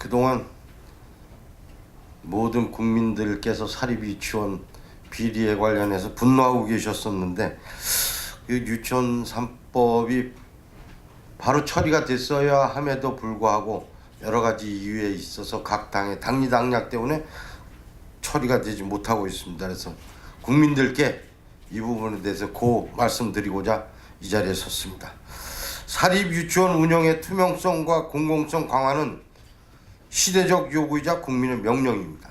그동안 모든 국민들께서 사립유치원 비리에 관련해서 분노하고 계셨었는데 그 유치원 3법이 바로 처리가 됐어야 함에도 불구하고 여러 가지 이유에 있어서 각 당의 당리당략 때문에 처리가 되지 못하고 있습니다. 그래서 국민들께 이 부분에 대해서 고 말씀드리고자 이 자리에 섰습니다. 사립유치원 운영의 투명성과 공공성 강화는 시대적 요구이자 국민의 명령입니다.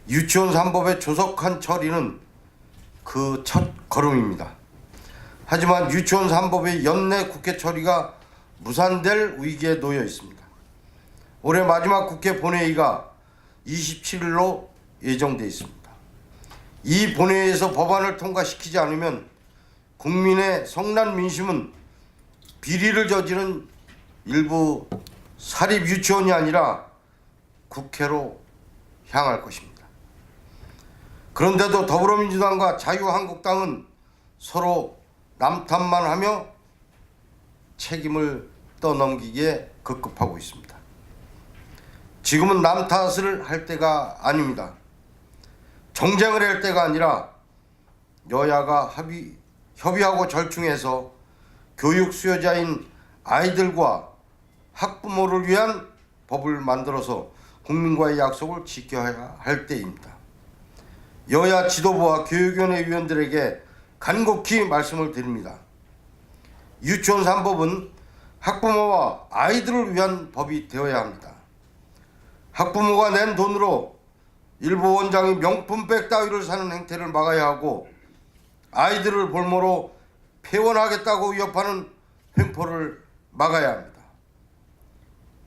유치원 3법의 조속한 처리는 그 첫 걸음입니다. 하지만 유치원 3법의 연내 국회 처리가 무산될 위기에 놓여 있습니다. 올해 마지막 국회 본회의가 27일로 예정돼 있습니다. 이 본회의에서 법안을 통과시키지 않으면 국민의 성난 민심은 비리를 저지른 일부 사립 유치원이 아니라 국회로 향할 것입니다. 그런데도 더불어민주당과 자유한국당은 서로 남탓만 하며 책임을 떠넘기기에 급급하고 있습니다. 지금은 남 탓을 할 때가 아닙니다. 정쟁을 할 때가 아니라 여야가 협의하고 절충해서 교육 수요자인 아이들과 학부모를 위한 법을 만들어서 국민과의 약속을 지켜야 할 때입니다. 여야 지도부와 교육위원회 위원들에게 간곡히 말씀을 드립니다. 유치원 3법은 학부모와 아이들을 위한 법이 되어야 합니다. 학부모가 낸 돈으로 일부 원장이 명품백 따위를 사는 행태를 막아야 하고 아이들을 볼모로 폐원하겠다고 위협하는 횡포를 막아야 합니다.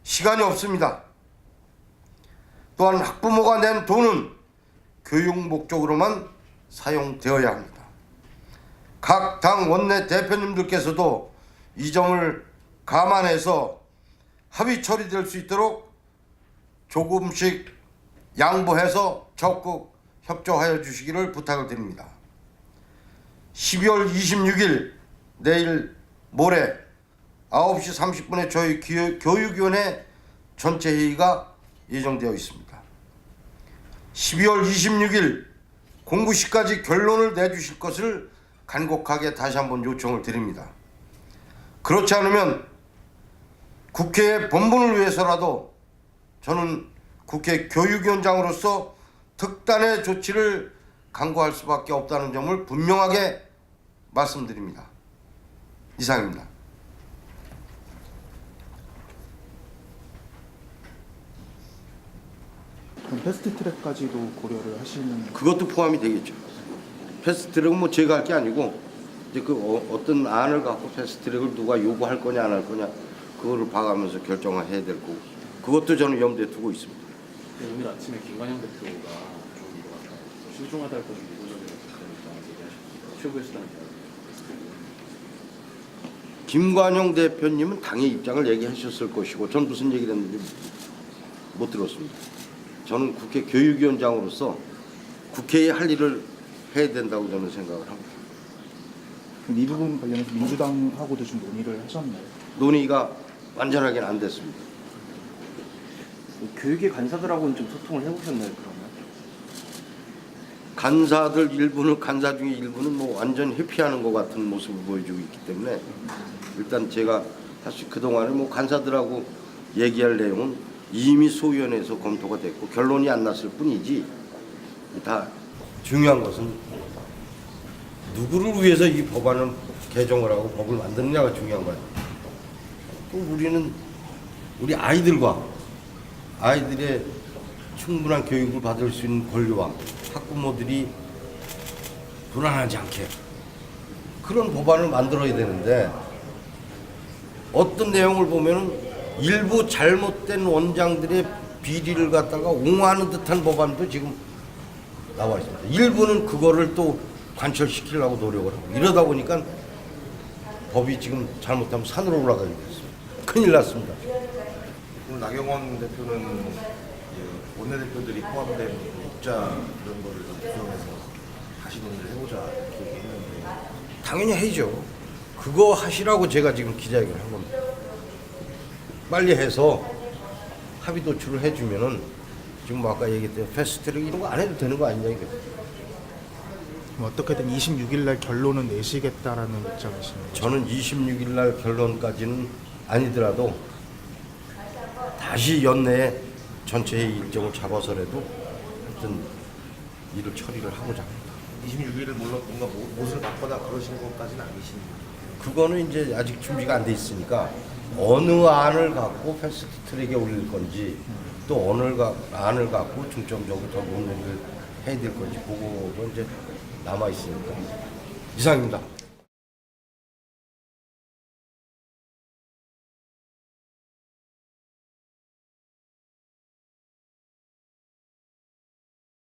시간이 없습니다. 또한 학부모가 낸 돈은 교육 목적으로만 사용되어야 합니다. 각 당 원내 대표님들께서도 이 점을 감안해서 합의 처리될 수 있도록 조금씩 양보해서 적극 협조하여 주시기를 부탁을 드립니다. 12월 26일 내일 모레 9시 30분에 저희 교육위원회 전체 회의가 예정되어 있습니다. 12월 26일 공구시까지 결론을 내주실 것을 간곡하게 다시 한번 요청을 드립니다. 그렇지 않으면 국회의 본분을 위해서라도 저는 국회 교육위원장으로서 특단의 조치를 강구할 수밖에 없다는 점을 분명하게 말씀드립니다. 이상입니다. 그럼 패스트트랙까지도 고려를 하시는? 그것도 포함이 되겠죠. 패스트트랙은 뭐 제가 할 게 아니고 이제 그 어떤 안을 갖고 패스트트랙을 누가 요구할 거냐 안 할 거냐 그거를 봐가면서 결정을 해야 될 거고 그것도 저는 염두에 두고 있습니다. 네, 오늘 아침에 김관영 대표가 좀 신중하다고 좀 얘기하셨습니다. 최고의 수단을 김관영 대표님은 당의 입장을 얘기하셨을 것이고 전 무슨 얘기를 했는지 못 들었습니다. 저는 국회 교육위원장으로서 국회에 할 일을 해야 된다고 저는 생각을 합니다. 이 부분 관련해서 민주당하고도 좀 논의를 하셨나요? 논의가 완전하게는 안 됐습니다. 교육의 간사들하고는 좀 소통을 해보셨나요, 그러면? 간사들 일부는 간사 중에 일부는 뭐 완전 회피하는 것 같은 모습을 보여주고 있기 때문에 일단 제가 사실 그동안에 뭐 간사들하고 얘기할 내용은 이미 소위원회에서 검토가 됐고 결론이 안 났을 뿐이지 다 중요한 것은 누구를 위해서 이 법안을 개정을 하고 법을 만드느냐가 중요한 거예요. 또 우리는 우리 아이들과 아이들의 충분한 교육을 받을 수 있는 권리와 학부모들이 불안하지 않게 그런 법안을 만들어야 되는데 어떤 내용을 보면은 일부 잘못된 원장들의 비리를 갖다가 옹호하는 듯한 법안도 지금 나와 있습니다. 일부는 그거를 또 관철시키려고 노력을 하고 이러다 보니까 법이 지금 잘못하면 산으로 올라가게 됐습니다. 큰일 났습니다. 오늘 나경원 대표는 원내대표들이 포함된 입자 이런 거를 구성해서 다시 논의를 해보자 이렇게 얘기했는데 당연히 해야죠. 그거 하시라고 제가 지금 기자회견을 한 겁니다. 빨리 해서 합의 도출을 해주면은 지금 뭐 아까 얘기했던 패스트트랙 이런 거 안 해도 되는 거 아니냐 이게. 그럼 어떻게든 26일 날 결론은 내시겠다라는 입장이신 거죠? 저는 26일 날 결론까지는 아니더라도 다시 연내에 전체 회의 일정을 잡아서라도 하여튼 일을 처리를 하고자 합니다. 26일을 뭔가 못을 받거나 그러시는 것까지는 아니십니다. 그거는 이제 아직 준비가 안 돼 있으니까 어느 안을 갖고 패스트 트랙에 올릴 건지 또 어느 안을 갖고 중점적으로 더 논의를 해야 될 건지 그거가 이제 남아 있으니까 이상입니다.